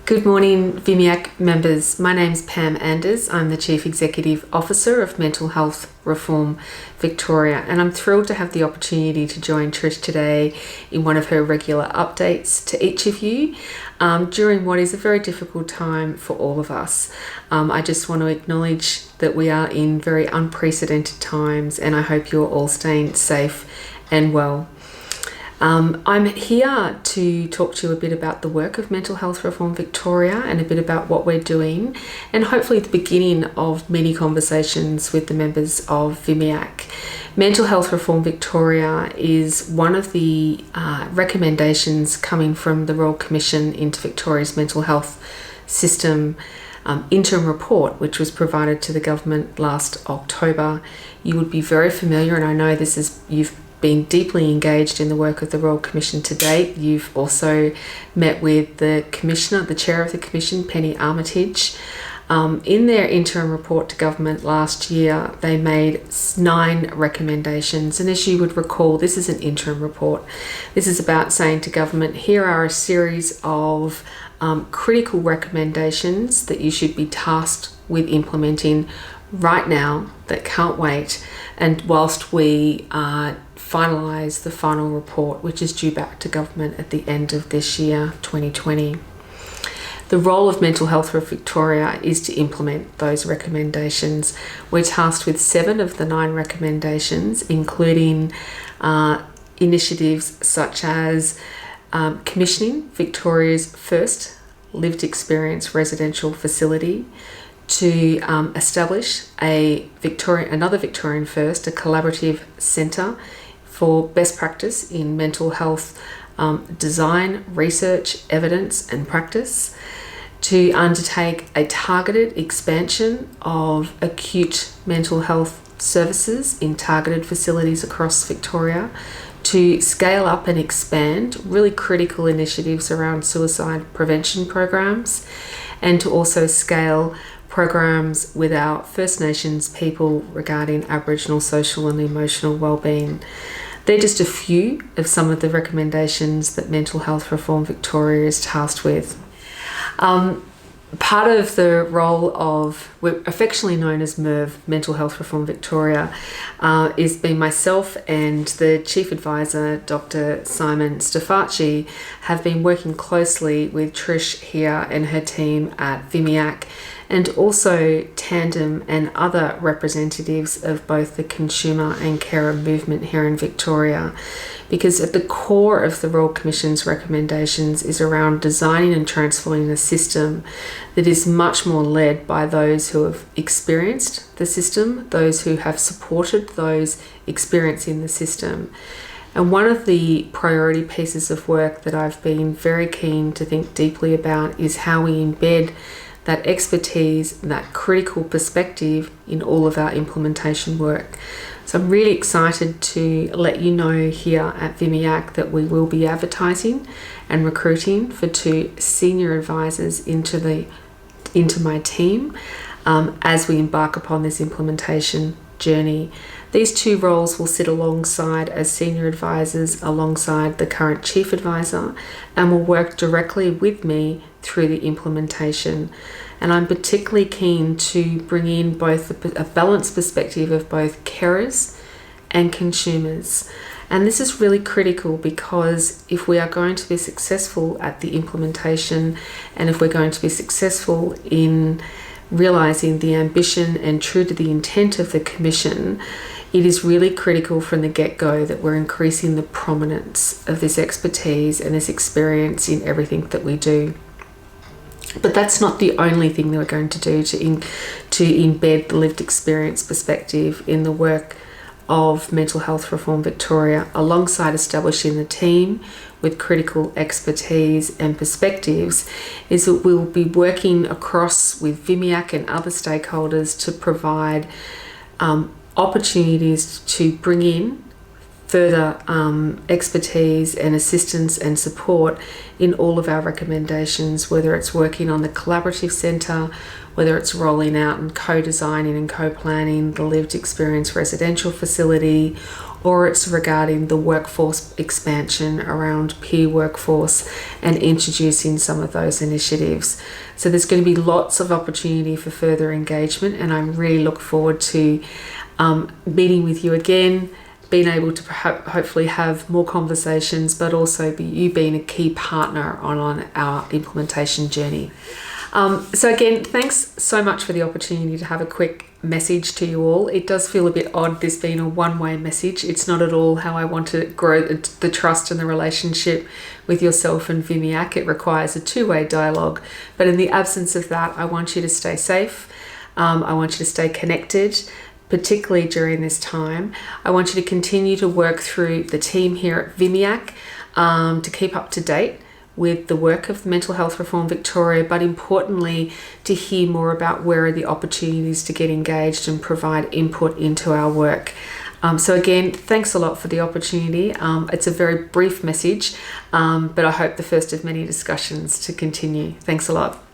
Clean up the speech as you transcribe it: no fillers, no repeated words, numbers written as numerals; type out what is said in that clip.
Good morning, VMIAC members. My name's Pam Anders. I'm the Chief Executive Officer of Mental Health Reform Victoria, and I'm thrilled to have the opportunity to join Trish today in one of her regular updates to each of you during what is a very difficult time for all of us. I just want to acknowledge that we are in very unprecedented times, and I hope you're all staying safe and well. I'm here to talk to you a bit about the work of Mental Health Reform Victoria and a bit about what we're doing, and hopefully the beginning of many conversations with the members of VMIAC. Mental Health Reform Victoria is one of the recommendations coming from the Royal Commission into Victoria's mental health system interim report, which was provided to the government last October. You would be very familiar, and I know you've been deeply engaged in the work of the Royal Commission to date. You've also met with the Commissioner, the Chair of the Commission, Penny Armitage. In their interim report to government last year, they made 9 recommendations. And as you would recall, this is an interim report. This is about saying to government, here are a series of critical recommendations that you should be tasked with implementing right now that can't wait. And whilst we finalise the final report, which is due back to government at the end of this year, 2020. The role of Mental Health for Victoria is to implement those recommendations. We're tasked with 7 of the 9 recommendations, including initiatives such as commissioning Victoria's first lived experience residential facility, to establish another Victorian first, a collaborative centre for best practice in mental health design, research, evidence and practice, to undertake a targeted expansion of acute mental health services in targeted facilities across Victoria, to scale up and expand really critical initiatives around suicide prevention programs, and to also scale programs with our First Nations people regarding Aboriginal social and emotional wellbeing. They're just a few of some of the recommendations that Mental Health Reform Victoria is tasked with. Part of the role of, we're affectionately known as MERV, Mental Health Reform Victoria, is being myself and the Chief Advisor, Dr. Simon Stafacci, have been working closely with Trish here and her team at VMIAC, and also Tandem and other representatives of both the consumer and carer movement here in Victoria, because at the core of the Royal Commission's recommendations is around designing and transforming a system that is much more led by those who have experienced the system, those who have supported those experiencing the system. And one of the priority pieces of work that I've been very keen to think deeply about is how we embed that expertise, that critical perspective in all of our implementation work. So I'm really excited to let you know here at VMIAC that we will be advertising and recruiting for 2 senior advisors into my team as we embark upon this implementation journey. These 2 roles will sit alongside as senior advisors alongside the current chief advisor, and will work directly with me through the implementation. And I'm particularly keen to bring in both a balanced perspective of both carers and consumers. And this is really critical, because if we are going to be successful at the implementation, and if we're going to be successful in realising the ambition and true to the intent of the Commission, it is really critical from the get-go that we're increasing the prominence of this expertise and this experience in everything that we do. But that's not the only thing that we're going to do to embed the lived experience perspective in the work of Mental Health Reform Victoria, alongside establishing the team with critical expertise and perspectives, is that we'll be working across with VMIAC and other stakeholders to provide opportunities to bring in further expertise and assistance and support in all of our recommendations, whether it's working on the collaborative centre, whether it's rolling out and co-designing and co-planning the lived experience residential facility, or it's regarding the workforce expansion around peer workforce and introducing some of those initiatives. So there's going to be lots of opportunity for further engagement, and I really look forward to meeting with you again, being able to hopefully have more conversations, but also you being a key partner on our implementation journey. So again, thanks so much for the opportunity to have a quick message to you all. It does feel a bit odd, this being a one-way message. It's not at all how I want to grow the trust and the relationship with yourself and VMIAC. It requires a two-way dialogue. But in the absence of that, I want you to stay safe. I want you to stay connected, particularly during this time. I want you to continue to work through the team here at VMIAC to keep up to date with the work of Mental Health Reform Victoria, but importantly, to hear more about where are the opportunities to get engaged and provide input into our work. So again, thanks a lot for the opportunity. It's a very brief message, but I hope the first of many discussions to continue. Thanks a lot.